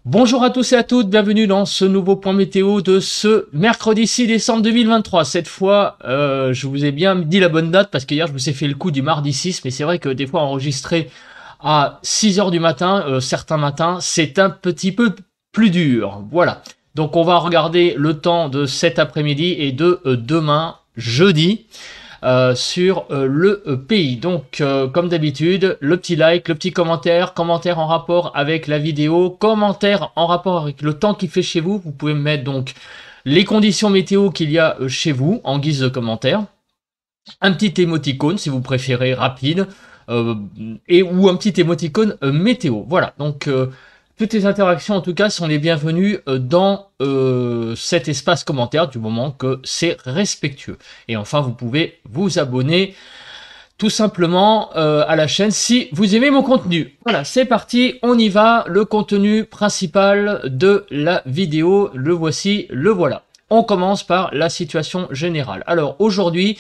Bonjour à tous et à toutes, bienvenue dans ce nouveau point météo de ce mercredi 6 décembre 2023. Cette fois, je vous ai bien dit la bonne date parce qu'hier je me suis fait le coup du mardi 6, mais c'est vrai que des fois enregistrer à 6 heures du matin, certains matins, c'est un petit peu plus dur. Voilà. Donc on va regarder le temps de cet après-midi et de demain, jeudi. Sur le pays. Donc, comme d'habitude, le petit like, le petit commentaire, commentaire en rapport avec la vidéo, commentaire en rapport avec le temps qu'il fait chez vous. Vous pouvez me mettre donc les conditions météo qu'il y a chez vous en guise de commentaire. Un petit émoticône si vous préférez rapide. Ou un petit émoticône météo. Voilà, donc toutes les interactions en tout cas sont les bienvenues dans cet espace commentaire du moment que c'est respectueux. Et enfin vous pouvez vous abonner tout simplement à la chaîne si vous aimez mon contenu. Voilà, c'est parti, on y va, le contenu principal de la vidéo, le voici, le voilà. On commence par la situation générale. Alors aujourd'hui,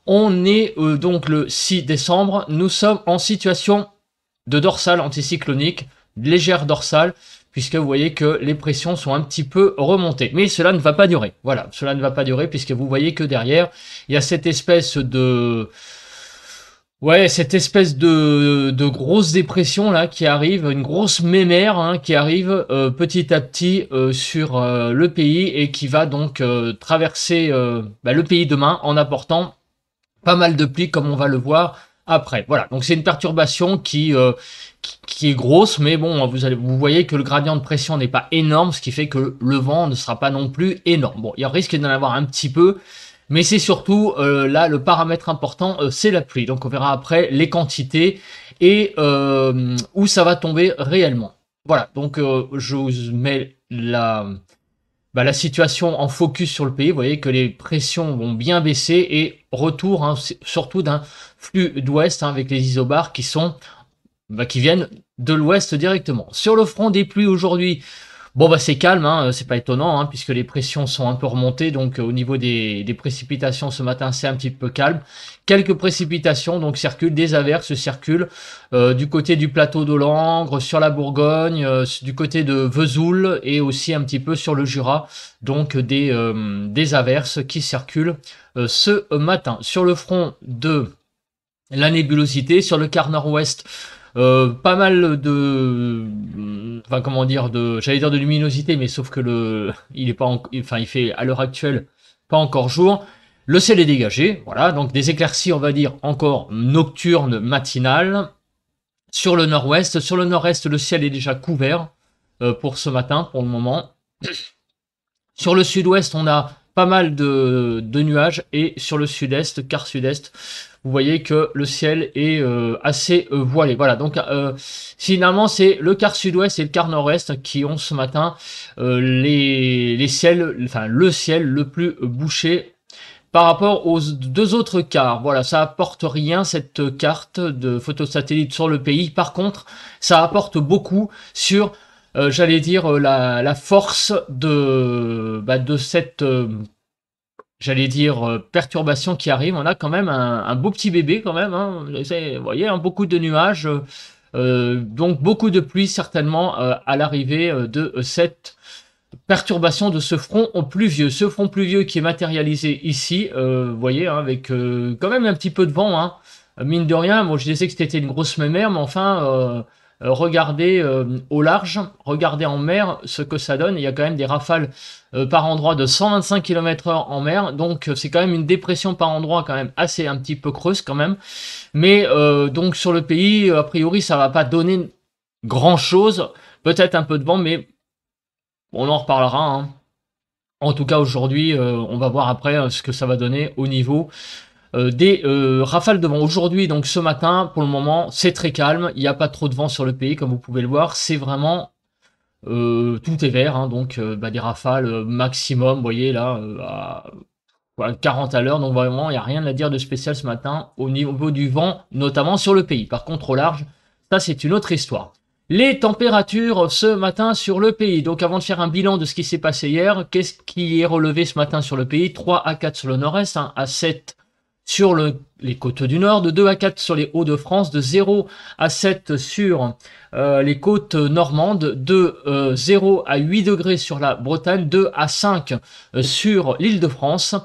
on est donc le 6 décembre, nous sommes en situation de dorsale anticyclonique, légère dorsale, puisque vous voyez que les pressions sont un petit peu remontées. Mais cela ne va pas durer, voilà, cela ne va pas durer, puisque vous voyez que derrière, il y a cette espèce de... Ouais, cette espèce de grosse dépression là qui arrive, une grosse mémère hein, qui arrive petit à petit sur le pays et qui va donc traverser le pays demain en apportant pas mal de pluie comme on va le voir après. Voilà, donc c'est une perturbation qui est grosse, mais bon, vous voyez que le gradient de pression n'est pas énorme, ce qui fait que le vent ne sera pas non plus énorme. Bon, il y a risque d'en avoir un petit peu, mais c'est surtout là le paramètre important, c'est la pluie. Donc on verra après les quantités et où ça va tomber réellement. Voilà, donc je vous mets la situation en focus sur le pays. Vous voyez que les pressions vont bien baisser et retour hein, surtout d'un flux d'ouest hein, avec les isobars qui viennent de l'ouest directement. Sur le front des pluies aujourd'hui, bon c'est calme, hein, c'est pas étonnant hein, puisque les pressions sont un peu remontées, donc au niveau des précipitations ce matin c'est un petit peu calme. Quelques précipitations donc circulent, des averses circulent du côté du plateau de Langres, sur la Bourgogne, du côté de Vesoul et aussi un petit peu sur le Jura, donc des averses qui circulent ce matin. Sur le front de la nébulosité, sur le quart nord-ouest, pas mal enfin comment dire, j'allais dire de luminosité, mais sauf que il est pas, il fait à l'heure actuelle pas encore jour. Le ciel est dégagé, voilà, donc des éclaircies, on va dire encore nocturnes, matinales. Sur le nord-ouest, sur le nord-est, le ciel est déjà couvert pour ce matin, pour le moment. Sur le sud-ouest, on a pas mal de nuages et sur le sud-est, quart sud-est, vous voyez que le ciel est assez voilé. Voilà, donc finalement c'est le quart sud-ouest et le quart nord-est qui ont ce matin les ciels, enfin le ciel le plus bouché par rapport aux deux autres quarts. Voilà, ça apporte rien cette carte de photosatellite sur le pays. Par contre, ça apporte beaucoup sur j'allais dire la force de cette j'allais dire perturbation qui arrive. On a quand même un beau petit bébé quand même hein. Vous voyez hein, beaucoup de nuages donc beaucoup de pluie certainement à l'arrivée de cette perturbation de ce front pluvieux. Ce front pluvieux qui est matérialisé ici, vous voyez hein, avec quand même un petit peu de vent hein. Mine de rien, bon je disais que c'était une grosse mémère, mais enfin regardez au large, regardez en mer ce que ça donne. Il y a quand même des rafales par endroit de 125 km/h en mer, donc c'est quand même une dépression par endroit quand même assez un petit peu creuse quand même. Mais donc sur le pays, a priori ça va pas donner grand chose, peut-être un peu de vent, mais on en reparlera. Hein. En tout cas aujourd'hui, on va voir après ce que ça va donner au niveau des rafales de vent. Aujourd'hui, donc ce matin, pour le moment, c'est très calme. Il n'y a pas trop de vent sur le pays, comme vous pouvez le voir. C'est vraiment... tout est vert, hein, donc des rafales maximum, vous voyez là, à 40 à l'heure. Donc vraiment, il n'y a rien à dire de spécial ce matin au niveau du vent, notamment sur le pays. Par contre, au large, ça c'est une autre histoire. Les températures ce matin sur le pays. Donc avant de faire un bilan de ce qui s'est passé hier, qu'est-ce qui est relevé ce matin sur le pays? 3 à 4 sur le nord-est, hein, à 7 sur les côtes du nord, de 2 à 4 sur les Hauts-de-France, de 0 à 7 sur les côtes normandes, de 0 à 8 degrés sur la Bretagne, 2 à 5 sur l'Île-de-France.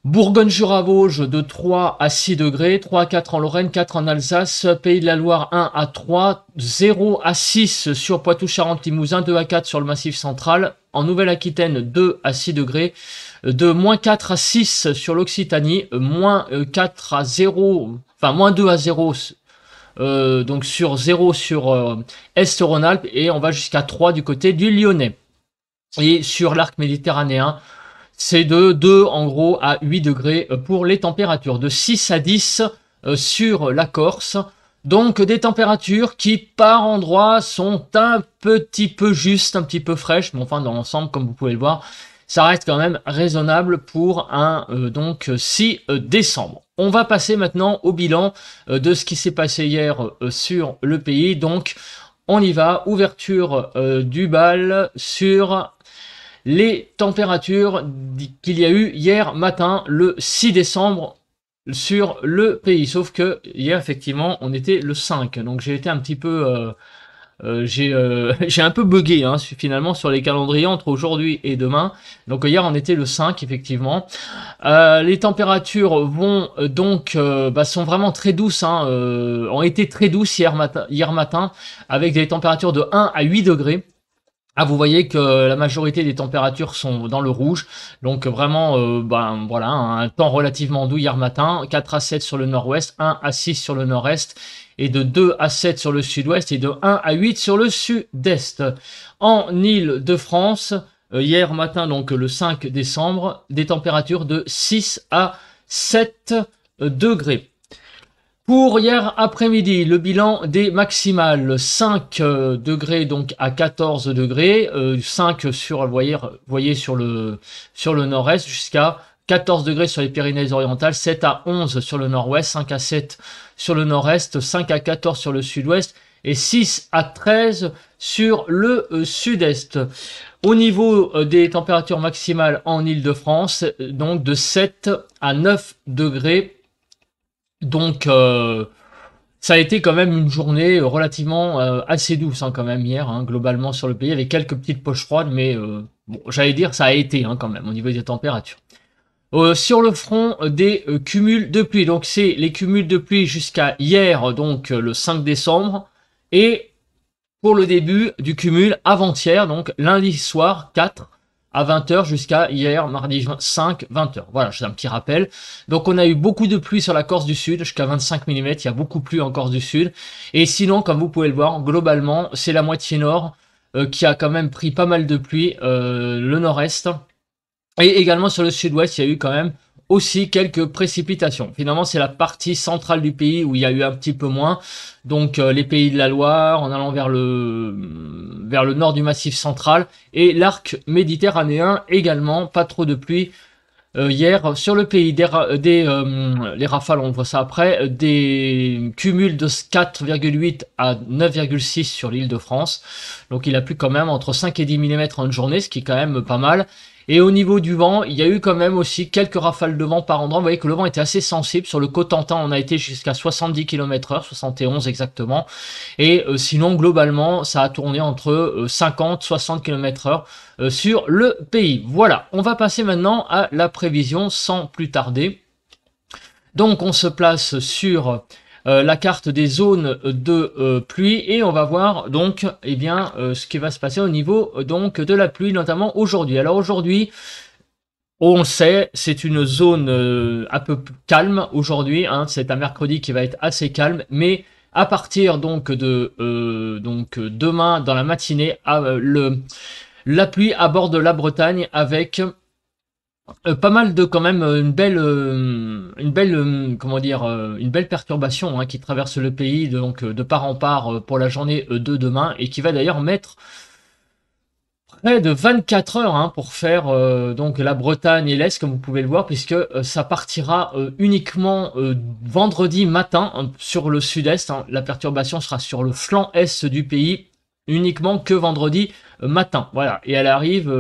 Bourgogne-Jura-Vosges de 3 à 6 degrés, 3 à 4 en Lorraine, 4 en Alsace, Pays de la Loire 1 à 3, 0 à 6 sur Poitou-Charentes-Limousin, 2 à 4 sur le Massif central, en Nouvelle-Aquitaine 2 à 6 degrés, de moins 4 à 6 sur l'Occitanie, moins 4 à 0, enfin moins 2 à 0, donc sur 0 sur Est-Rhône-Alpes, et on va jusqu'à 3 du côté du Lyonnais. Et sur l'arc méditerranéen, c'est de 2 en gros à 8 degrés pour les températures, de 6 à 10 sur la Corse. Donc des températures qui par endroits sont un petit peu justes, un petit peu fraîches, mais enfin dans l'ensemble, comme vous pouvez le voir, ça reste quand même raisonnable pour un donc 6 décembre. On va passer maintenant au bilan de ce qui s'est passé hier sur le pays. Donc on y va, ouverture du bal sur les températures qu'il y a eu hier matin, le 6 décembre, sur le pays. Sauf que hier, effectivement, on était le 5. Donc j'ai été un petit peu... j'ai un peu bugué finalement sur les calendriers entre aujourd'hui et demain. Donc hier, on était le 5, effectivement. Les températures vont donc sont vraiment très douces, ont été très douces hier matin, avec des températures de 1 à 8 degrés. Ah, vous voyez que la majorité des températures sont dans le rouge, donc vraiment, voilà, un temps relativement doux hier matin, 4 à 7 sur le nord-ouest, 1 à 6 sur le nord-est, et de 2 à 7 sur le sud-ouest, et de 1 à 8 sur le sud-est. En Île-de-France, hier matin, donc le 5 décembre, des températures de 6 à 7 degrés. Pour hier après-midi, le bilan des maximales, 5 degrés donc à 14 degrés, 5 sur, voyez sur le nord-est, jusqu'à 14 degrés sur les Pyrénées-Orientales, 7 à 11 sur le nord-ouest, 5 à 7 sur le nord-est, 5 à 14 sur le sud-ouest et 6 à 13 sur le sud-est. Au niveau des températures maximales en Île-de-France, donc de 7 à 9 degrés. Donc ça a été quand même une journée relativement assez douce quand même hier, globalement sur le pays, avec quelques petites poches froides, mais bon, j'allais dire ça a été quand même au niveau des températures. Sur le front des cumuls de pluie, donc c'est les cumuls de pluie jusqu'à hier, donc le 5 décembre, et pour le début du cumul avant-hier, donc lundi soir 4 à 20h jusqu'à hier, mardi 5, 20h. Voilà, c'est un petit rappel. Donc on a eu beaucoup de pluie sur la Corse du Sud, jusqu'à 25 mm, il y a beaucoup plu en Corse du Sud. Et sinon, comme vous pouvez le voir, globalement, c'est la moitié nord qui a quand même pris pas mal de pluie, le nord-est. Et également sur le sud-ouest, il y a eu quand même aussi quelques précipitations. Finalement, c'est la partie centrale du pays où il y a eu un petit peu moins. Donc les pays de la Loire, en allant vers le nord du Massif central, et l'arc méditerranéen également, pas trop de pluie. Hier, sur le pays, les rafales, on voit ça après, des cumuls de 4,8 à 9,6 sur l'île de France. Donc il a plu quand même entre 5 et 10 mm en une journée, ce qui est quand même pas mal. Et au niveau du vent, il y a eu quand même aussi quelques rafales de vent par endroit. Vous voyez que le vent était assez sensible. Sur le Cotentin, on a été jusqu'à 70 km/h, 71 exactement. Et sinon, globalement, ça a tourné entre 50 60 km/h sur le pays. Voilà, on va passer maintenant à la prévision sans plus tarder. Donc, on se place sur la carte des zones de pluie et on va voir donc ce qui va se passer au niveau donc de la pluie, notamment aujourd'hui. Alors aujourd'hui, on le sait, c'est une zone un peu calme aujourd'hui, c'est un mercredi qui va être assez calme, mais à partir donc de demain dans la matinée, la pluie aborde la Bretagne avec pas mal de quand même une belle perturbation qui traverse le pays donc de part en part pour la journée de demain et qui va d'ailleurs mettre près de 24 heures pour faire donc la Bretagne et l'Est comme vous pouvez le voir, puisque ça partira uniquement vendredi matin sur le sud-est. La perturbation sera sur le flanc est du pays uniquement que vendredi matin. Voilà, et elle arrive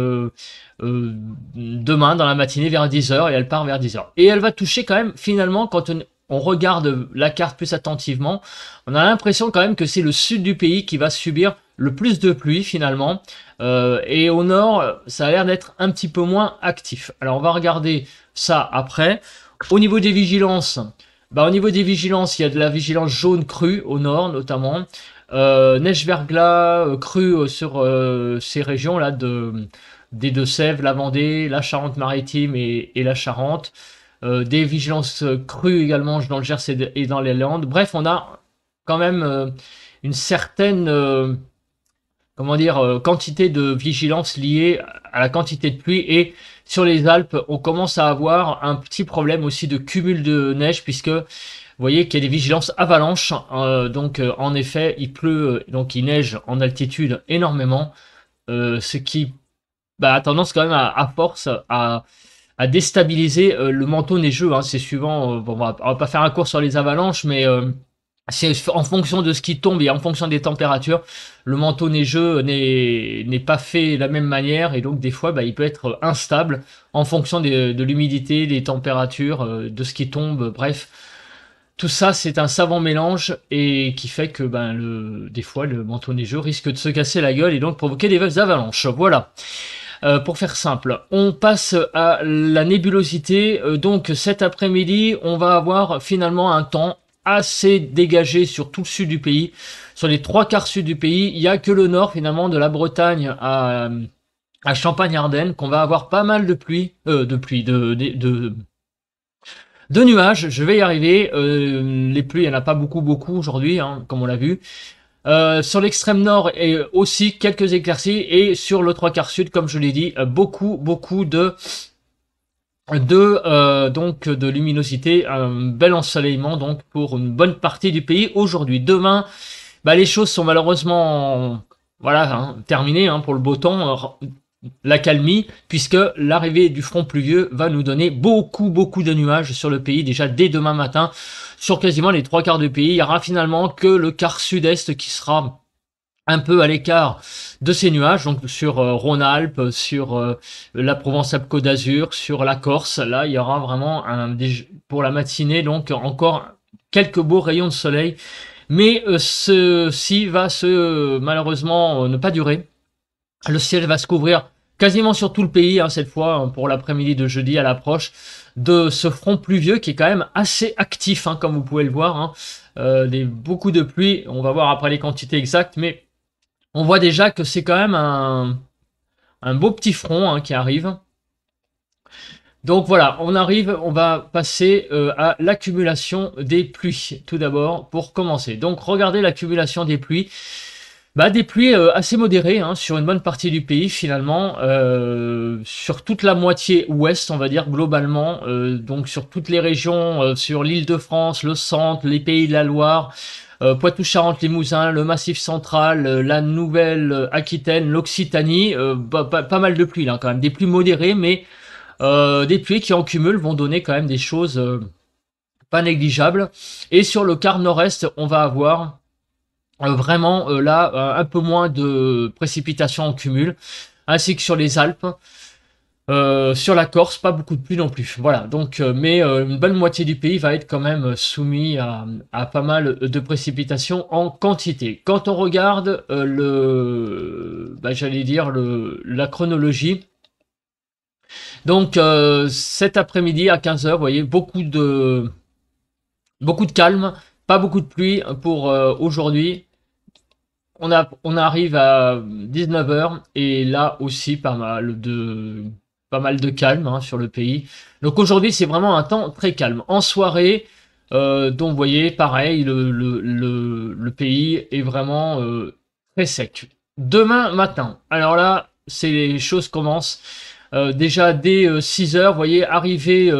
demain dans la matinée vers 10h et elle part vers 10h. Et elle va toucher quand même finalement quand on regarde la carte plus attentivement, on a l'impression quand même que c'est le sud du pays qui va subir le plus de pluie finalement. Et au nord, ça a l'air d'être un petit peu moins actif. Alors on va regarder ça après. Au niveau des vigilances, bah, au niveau des vigilances, il y a de la vigilance jaune crue au nord notamment. Neige verglas crue sur ces régions-là des Deux-Sèvres, la Vendée, la Charente-Maritime et la Charente. Des vigilances crues également dans le Gers et dans les Landes. Bref, on a quand même une certaine comment dire, quantité de vigilance liée à la quantité de pluie. Et sur les Alpes, on commence à avoir un petit problème aussi de cumul de neige, puisque vous voyez qu'il y a des vigilances avalanches. Donc en effet, il pleut, donc il neige en altitude énormément, ce qui bah, a tendance quand même à force à déstabiliser le manteau neigeux. Hein. C'est suivant, bon, on va pas faire un cours sur les avalanches, mais c'est en fonction de ce qui tombe et en fonction des températures, le manteau neigeux n'est pas fait de la même manière, et donc des fois bah, il peut être instable en fonction de l'humidité, des températures, de ce qui tombe, bref. Tout ça, c'est un savant mélange et qui fait que ben, des fois le manteau neigeux risque de se casser la gueule et donc provoquer des avalanches. Voilà. Pour faire simple, on passe à la nébulosité. Donc cet après-midi, on va avoir finalement un temps assez dégagé sur tout le sud du pays. Sur les 3/4 sud du pays, il n'y a que le nord finalement de la Bretagne à Champagne-Ardenne qu'on va avoir pas mal de pluie, de nuages. Je vais y arriver. Les pluies, il n'y en a pas beaucoup aujourd'hui, hein, comme on l'a vu. Sur l'extrême nord et aussi quelques éclaircies, et sur le 3/4 sud, comme je l'ai dit, beaucoup donc de luminosité, un bel ensoleillement donc pour une bonne partie du pays aujourd'hui. Demain, bah, les choses sont malheureusement voilà, hein, terminées hein, pour le beau temps, l'accalmie, puisque l'arrivée du front pluvieux va nous donner beaucoup de nuages sur le pays déjà dès demain matin. Sur quasiment les 3/4 du pays, il y aura finalement que le quart sud-est qui sera un peu à l'écart de ces nuages, donc sur Rhône-Alpes, sur la Provence-Alpes-Côte d'Azur, sur la Corse. Là, il y aura vraiment pour la matinée, donc encore quelques beaux rayons de soleil. Mais ceci va malheureusement ne pas durer. Le ciel va se couvrir quasiment sur tout le pays, hein, cette fois, hein, pour l'après-midi de jeudi à l'approche de ce front pluvieux qui est quand même assez actif, hein, comme vous pouvez le voir. Hein. Beaucoup de pluie, on va voir après les quantités exactes, mais on voit déjà que c'est quand même un beau petit front hein, qui arrive. Donc voilà, on va passer à l'accumulation des pluies, tout d'abord, pour commencer. Donc regardez l'accumulation des pluies. Bah, des pluies assez modérées hein, sur une bonne partie du pays finalement, sur toute la moitié ouest on va dire globalement, donc sur toutes les régions, sur l'Île-de-France, le centre, les Pays de la Loire, Poitou-Charentes-Limousin, le Massif central, la Nouvelle-Aquitaine, l'Occitanie, pas mal de pluies là quand même, des pluies modérées mais des pluies qui en cumul vont donner quand même des choses pas négligeables. Et sur le quart nord-est on va avoir vraiment là un peu moins de précipitations en cumul, ainsi que sur les Alpes, sur la Corse, pas beaucoup de pluie non plus. Voilà, donc mais une bonne moitié du pays va être quand même soumis à pas mal de précipitations en quantité. Quand on regarde j'allais dire la chronologie, donc cet après-midi à 15h, vous voyez beaucoup de calme, pas beaucoup de pluie pour aujourd'hui. On arrive à 19h et là aussi pas mal de calme hein, sur le pays. Donc aujourd'hui c'est vraiment un temps très calme. En soirée, donc vous voyez pareil, le pays est vraiment très sec. Demain matin, alors là les choses commencent déjà dès 6h, vous voyez arriver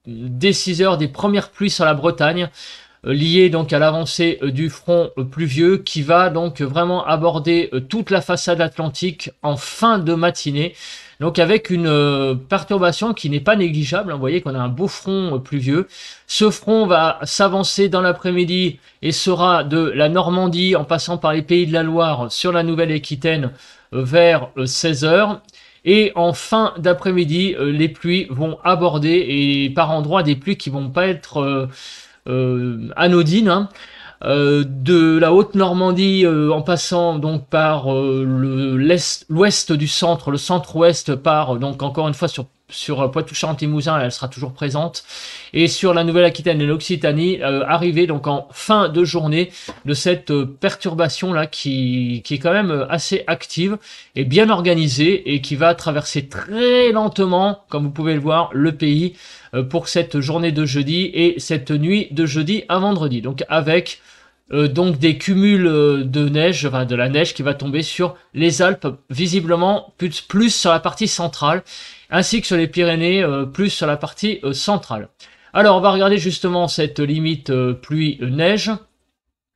dès 6h des premières pluies sur la Bretagne. lié donc à l'avancée du front pluvieux qui va donc vraiment aborder toute la façade atlantique en fin de matinée. Donc avec une perturbation qui n'est pas négligeable, vous voyez qu'on a un beau front pluvieux. Ce front va s'avancer dans l'après-midi et sera de la Normandie en passant par les Pays de la Loire sur la Nouvelle-Aquitaine vers 16 h. Et en fin d'après-midi, les pluies vont aborder et par endroits des pluies qui vont pas être anodines, hein. De la Haute-Normandie en passant donc par l'ouest du centre, le centre-ouest par donc encore une fois sur Poitou-Charentes-Limousin, elle sera toujours présente, et sur la Nouvelle-Aquitaine et l'Occitanie, arriver donc en fin de journée de cette perturbation là qui est quand même assez active et bien organisée et qui va traverser très lentement, comme vous pouvez le voir, le pays pour cette journée de jeudi et cette nuit de jeudi à vendredi. Donc avec donc des cumuls de neige, enfin de la neige qui va tomber sur les Alpes, visiblement plus sur la partie centrale, ainsi que sur les Pyrénées, plus sur la partie centrale. Alors on va regarder justement cette limite pluie-neige.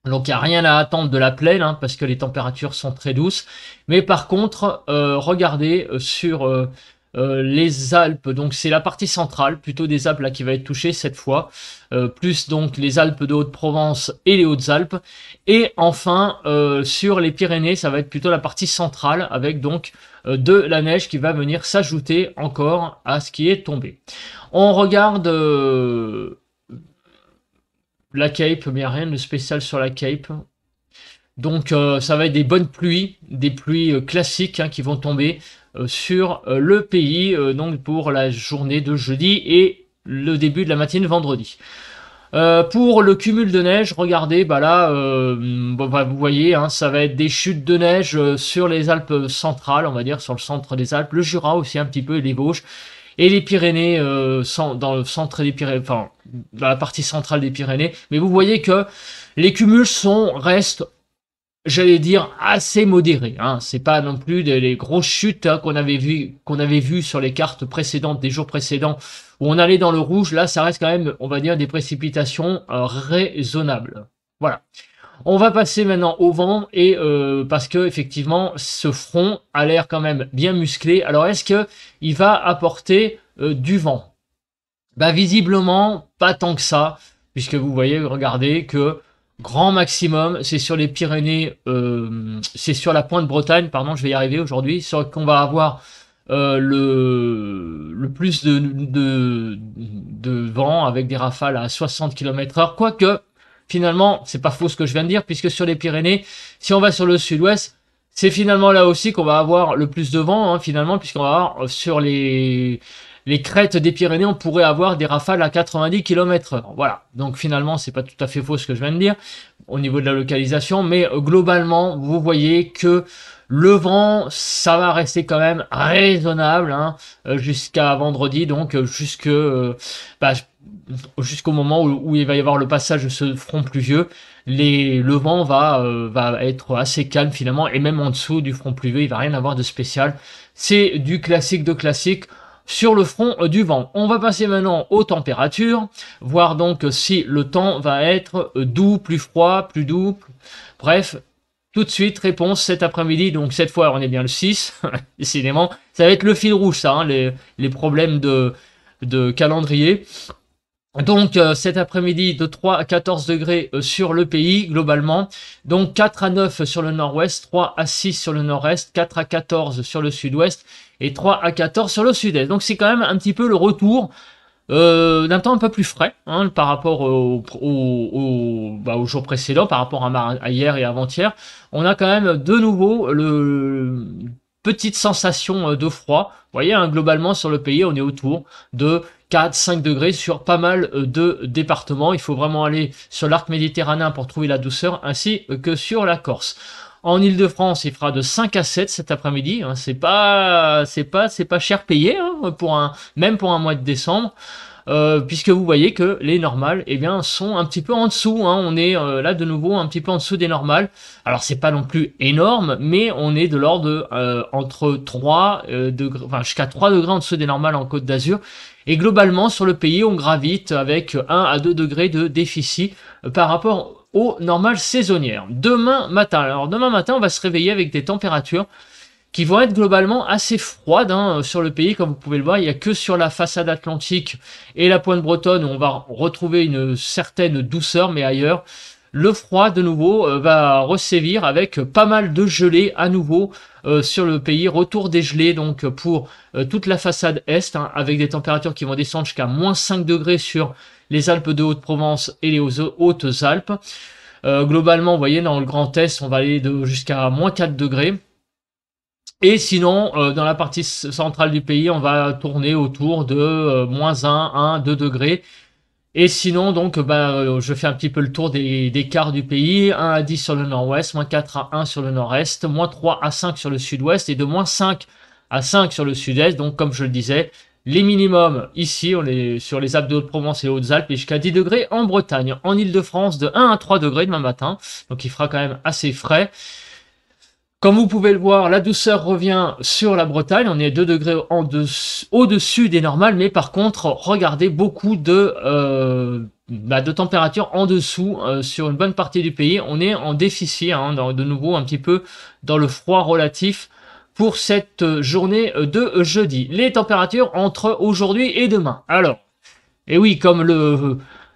Donc il n'y a rien à attendre de la plaine, hein, parce que les températures sont très douces. Mais par contre, regardez sur les Alpes, donc c'est la partie centrale, plutôt des Alpes là qui va être touchée cette fois, plus donc les Alpes de Haute-Provence et les Hautes-Alpes, et enfin sur les Pyrénées, ça va être plutôt la partie centrale, avec donc de la neige qui va venir s'ajouter encore à ce qui est tombé. On regarde la Cape, mais il n'y a rien de spécial sur la Cape. Donc ça va être des bonnes pluies, des pluies classiques hein, qui vont tomber sur le pays donc pour la journée de jeudi et le début de la matinée de vendredi. Pour le cumul de neige, regardez, bah là, vous voyez, hein, ça va être des chutes de neige sur les Alpes centrales, on va dire, sur le centre des Alpes, le Jura aussi un petit peu, et les Vosges, et les Pyrénées, dans le centre des Pyrénées, enfin, dans la partie centrale des Pyrénées. Mais vous voyez que les cumuls restent, j'allais dire, assez modérés, hein. C'est pas non plus les grosses chutes hein, qu'on avait vu sur les cartes précédentes, des jours précédents, où on allait dans le rouge. Là, ça reste quand même, on va dire, des précipitations raisonnables. Voilà. On va passer maintenant au vent, et parce que effectivement, ce front a l'air quand même bien musclé. Alors, est-ce que il va apporter du vent? Bah, visiblement, pas tant que ça, puisque vous voyez, regardez que grand maximum, c'est sur les Pyrénées, c'est sur la pointe Bretagne, pardon, je vais y arriver aujourd'hui, sur qu'on va avoir le plus de vent avec des rafales à 60 km/h, quoique finalement, c'est pas faux ce que je viens de dire, puisque sur les Pyrénées, si on va sur le sud-ouest, c'est finalement là aussi qu'on va avoir le plus de vent, hein, finalement, puisqu'on va avoir sur les crêtes des Pyrénées, on pourrait avoir des rafales à 90 km/h. Voilà. Donc finalement, c'est pas tout à fait faux ce que je viens de dire au niveau de la localisation, mais globalement, vous voyez que le vent, ça va rester quand même raisonnable hein, jusqu'à vendredi, donc jusqu'au moment où il va y avoir le passage de ce front pluvieux. Le vent va être assez calme finalement, et même en dessous du front pluvieux, il va rien avoir de spécial. C'est du classique de classique sur le front du vent. On va passer maintenant aux températures, voir donc si le temps va être doux, plus froid, plus doux. Bref, tout de suite, réponse cet après-midi. Donc cette fois, on est bien le 6, décidément. Ça va être le fil rouge, ça, hein, les problèmes de calendrier. Donc cet après-midi de 3 à 14 degrés sur le pays globalement, donc 4 à 9 sur le nord-ouest, 3 à 6 sur le nord-est, 4 à 14 sur le sud-ouest et 3 à 14 sur le sud-est. Donc c'est quand même un petit peu le retour d'un temps un peu plus frais hein, par rapport au jour précédent, par rapport à hier et avant-hier. On a quand même de nouveau petite sensation de froid. Vous voyez, hein, globalement sur le pays, on est autour de 4-5 degrés sur pas mal de départements. Il faut vraiment aller sur l'arc méditerranéen pour trouver la douceur, ainsi que sur la Corse. En Île-de-France, il fera de 5 à 7 cet après-midi. Hein. C'est pas cher payé, hein, même pour un mois de décembre. puisque vous voyez que les normales, eh bien, sont un petit peu en dessous, hein. On est là de nouveau un petit peu en dessous des normales. Alors c'est pas non plus énorme, mais on est de l'ordre de entre 3 degrés, enfin jusqu'à 3 degrés en dessous des normales en Côte d'Azur. Et globalement, sur le pays, on gravite avec 1 à 2 degrés de déficit par rapport aux normales saisonnières. Demain matin, on va se réveiller avec des températures qui vont être globalement assez froides hein, sur le pays. Comme vous pouvez le voir, il n'y a que sur la façade atlantique et la pointe bretonne où on va retrouver une certaine douceur, mais ailleurs, le froid de nouveau va resévir avec pas mal de gelées à nouveau sur le pays. Retour des gelées donc pour toute la façade est, hein, avec des températures qui vont descendre jusqu'à moins 5 degrés sur les Alpes de Haute-Provence et les Hautes-Alpes. Globalement, vous voyez, dans le Grand Est, on va aller jusqu'à moins 4 degrés. Et sinon, dans la partie centrale du pays, on va tourner autour de moins 1, 2 degrés. Et sinon, donc, je fais un petit peu le tour des quarts du pays. 1 à 10 sur le nord-ouest, moins 4 à 1 sur le nord-est, moins 3 à 5 sur le sud-ouest et de moins 5 à 5 sur le sud-est. Donc, comme je le disais, les minimums ici, on est sur les Alpes de Haute-Provence et les Hautes-Alpes, et jusqu'à 10 degrés en Bretagne. En Ile-de-France, de 1 à 3 degrés demain matin. Donc, il fera quand même assez frais. Comme vous pouvez le voir, la douceur revient sur la Bretagne, on est 2 degrés au-dessus des normales, mais par contre, regardez beaucoup de température en dessous sur une bonne partie du pays. On est en déficit, hein, de nouveau un petit peu dans le froid relatif pour cette journée de jeudi. Les températures entre aujourd'hui et demain. Alors, et oui, comme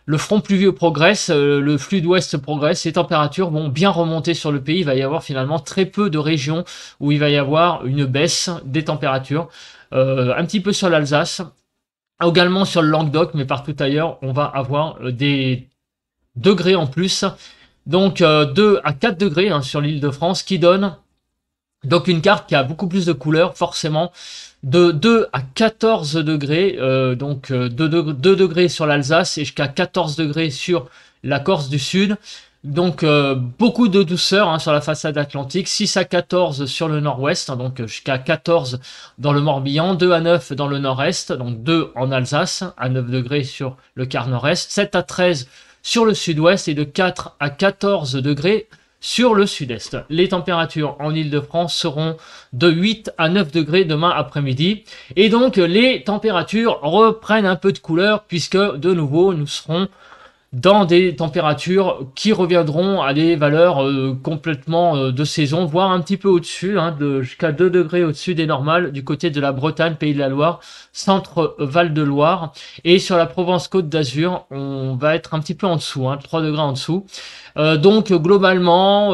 le front pluvieux progresse, le flux d'ouest progresse, les températures vont bien remonter sur le pays. Il va y avoir finalement très peu de régions où il va y avoir une baisse des températures. Un petit peu sur l'Alsace, également sur le Languedoc, mais partout ailleurs, on va avoir des degrés en plus. Donc 2 à 4 degrés hein, sur l'île de France, qui donne donc une carte qui a beaucoup plus de couleurs, forcément, de 2 à 14 degrés, 2 degrés sur l'Alsace et jusqu'à 14 degrés sur la Corse du Sud. Donc beaucoup de douceur hein, sur la façade atlantique, 6 à 14 sur le nord-ouest, hein, donc jusqu'à 14 dans le Morbihan, 2 à 9 dans le nord-est, donc 2 en Alsace, à 9 degrés sur le quart nord-est, 7 à 13 sur le sud-ouest et de 4 à 14 degrés sur le sud-est. Les températures en Ile-de-France seront de 8 à 9 degrés demain après-midi. Et donc, les températures reprennent un peu de couleur puisque, de nouveau, nous serons dans des températures qui reviendront à des valeurs complètement de saison, voire un petit peu au-dessus, hein, jusqu'à 2 degrés au-dessus des normales du côté de la Bretagne, Pays de la Loire, centre Val-de-Loire. Et sur la Provence-Côte d'Azur, on va être un petit peu en dessous, hein, 3 degrés en dessous. Donc globalement,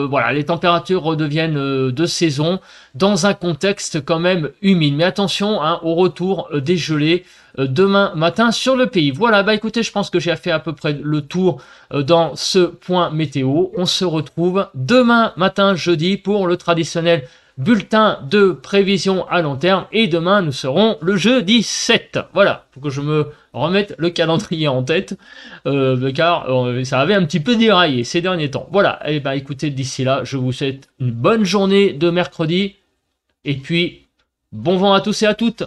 voilà, les températures redeviennent de saison dans un contexte quand même humide. Mais attention hein, au retour des gelées demain matin sur le pays. Voilà, bah écoutez, je pense que j'ai fait à peu près le tour dans ce point météo. On se retrouve demain matin, jeudi, pour le traditionnel bulletin de prévision à long terme. Et demain, nous serons le jeudi 7. Voilà, faut que je me remette le calendrier en tête, car ça avait un petit peu déraillé ces derniers temps. Voilà, et bah écoutez, d'ici là, je vous souhaite une bonne journée de mercredi. Et puis, bon vent à tous et à toutes.